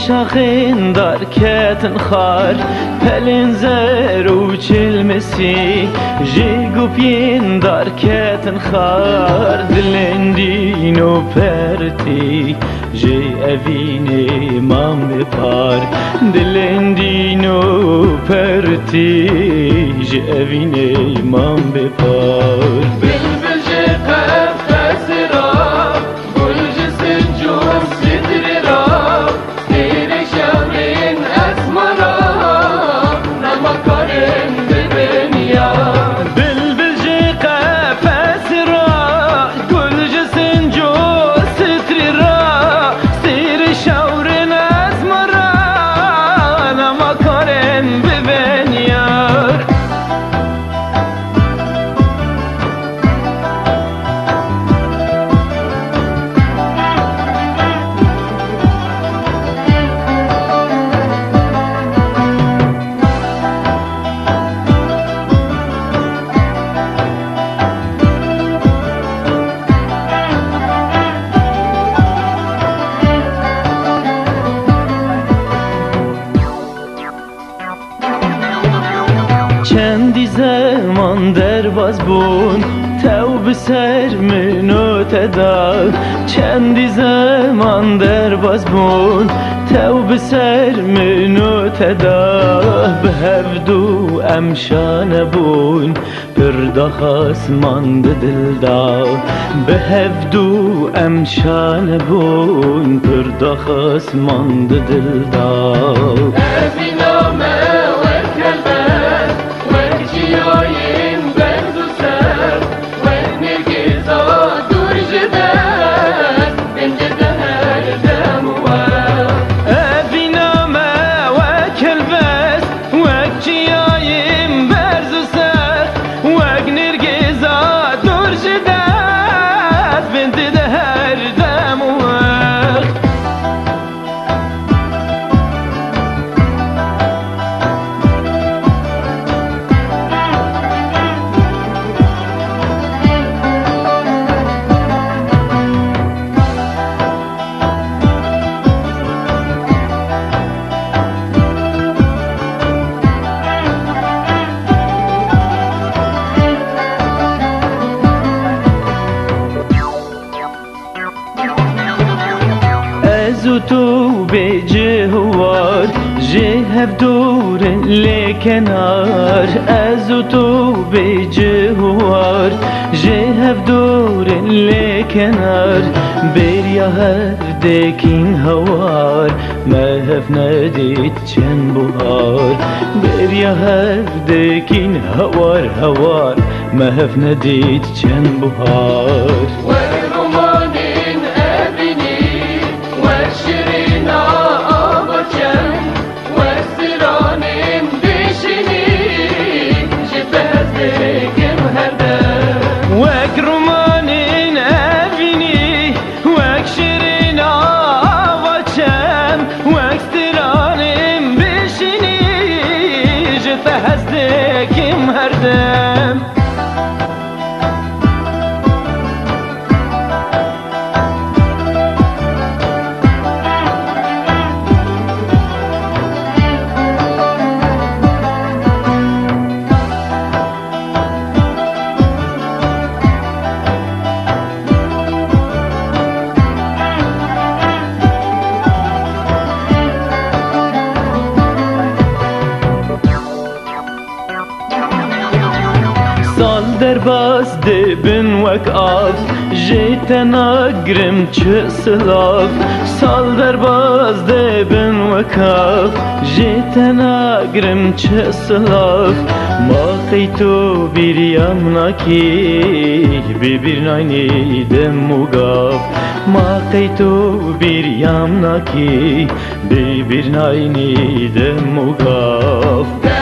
شاخين دار كاتن خار پلن زر و چلمسی جیگو پین دار کاتن خار دلن دینو پرتی جی اوینه مام بپار دلن دینو پرتی جی اوینه مام بپار بلبل جی قفقس را گل جسنجو ستر را سیر شمرین اسمرا نمکارن ببنیا بلبل جی قفس را گل جسنجو ستر را سیر شورن اسمرا نمکارن ببنیار چندی زمان در باز بون تو به سر منو تدا چندی زمان در باز بون تو به سر منو تدا به هفدو امشان بون پردا خاص ماند دلدا به هفدو امشان بون پردا خاص ماند دلدا ازو تو به جهوار جهب دور لکنار ازو تو به جهوار جهب دور لکنار بریا هر دکین هوار مهف ندید چند بهار بریا هر دکین هوار مهف ندید چند بهار هزدكم هردم در باز دبن وک آف جیتنا گرم چه سلاف سال در باز دبن وک آف جیتنا گرم چه سلاف ما قیتو بیریم نکی ببیر ناینی دم وگاف ما قیتو بیریم نکی ببیر ناینی دم وگاف